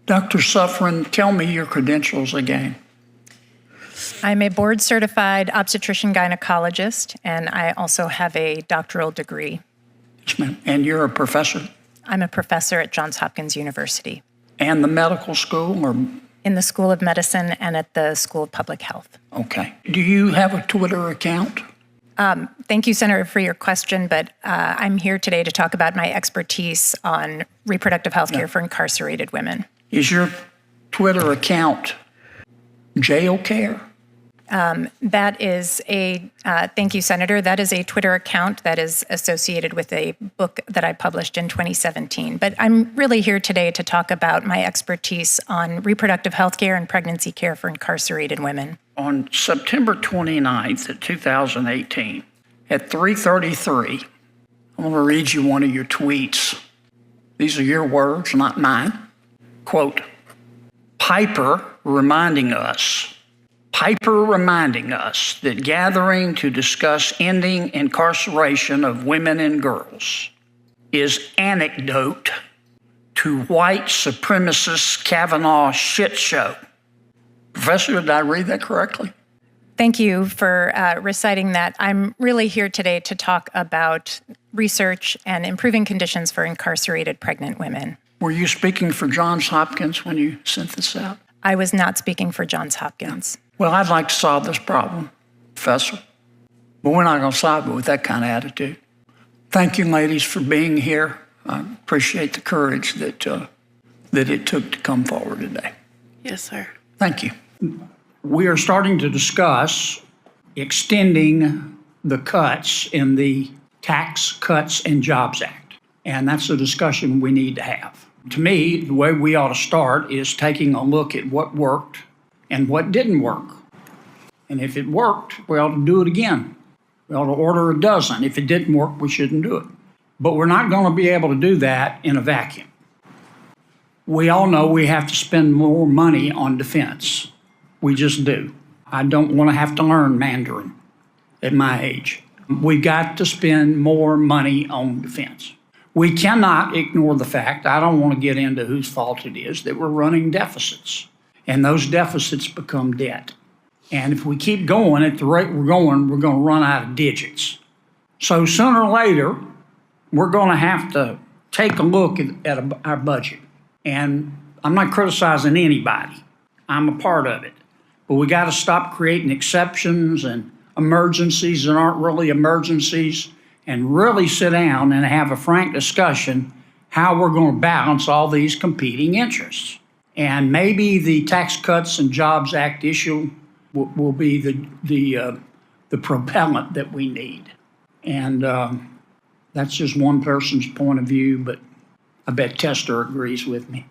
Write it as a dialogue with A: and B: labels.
A: Dr. Sufrin, tell me your credentials again.
B: I'm a board-certified obstetrician gynecologist, and I also have a doctoral degree.
A: Yes, ma'am. And you're a professor?
B: I'm a professor at Johns Hopkins University.
A: And the medical school, or?
B: In the School of Medicine and at the School of Public Health.
A: Okay. Do you have a Twitter account?
B: Thank you, Senator, for your question, but I'm here today to talk about my expertise on reproductive health care for incarcerated women.
A: Is your Twitter account jail care?
B: That is thank you, Senator. That is a Twitter account that is associated with a book that I published in 2017. But I'm really here today to talk about my expertise on reproductive health care and pregnancy care for incarcerated women.
A: On September 29th of 2018, at 3:33, I'm going to read you one of your tweets. These are your words, not mine. Quote, Piper reminding us that gathering to discuss ending incarceration of women and girls is anecdote to white supremacist Kavanaugh shit show. Professor, did I read that correctly?
B: Thank you for reciting that. I'm really here today to talk about research and improving conditions for incarcerated pregnant women.
A: Were you speaking for Johns Hopkins when you sent this out?
B: I was not speaking for Johns Hopkins.
A: Well, I'd like to solve this problem, Professor, but we're not going to solve it with that kind of attitude. Thank you, ladies, for being here. I appreciate the courage that it took to come forward today.
C: Yes, sir.
A: Thank you. We are starting to discuss extending the cuts in the Tax Cuts and Jobs Act, and that's a discussion we need to have. To me, the way we ought to start is taking a look at what worked and what didn't work. And if it worked, we ought to do it again. We ought to order a dozen. If it didn't work, we shouldn't do it. But we're not going to be able to do that in a vacuum. We all know we have to spend more money on defense. We just do. I don't want to have to learn Mandarin at my age. We've got to spend more money on defense. We cannot ignore the fact, I don't want to get into whose fault it is, that we're running deficits. And those deficits become debt. And if we keep going at the rate we're going to run out of digits. So sooner or later, we're going to have to take a look at our budget. And I'm not criticizing anybody. I'm a part of it. But we got to stop creating exceptions and emergencies that aren't really emergencies, and really sit down and have a frank discussion how we're going to balance all these competing interests. And maybe the Tax Cuts and Jobs Act issue will be the propellant that we need. And that's just one person's point of view, but I bet Tester agrees with me.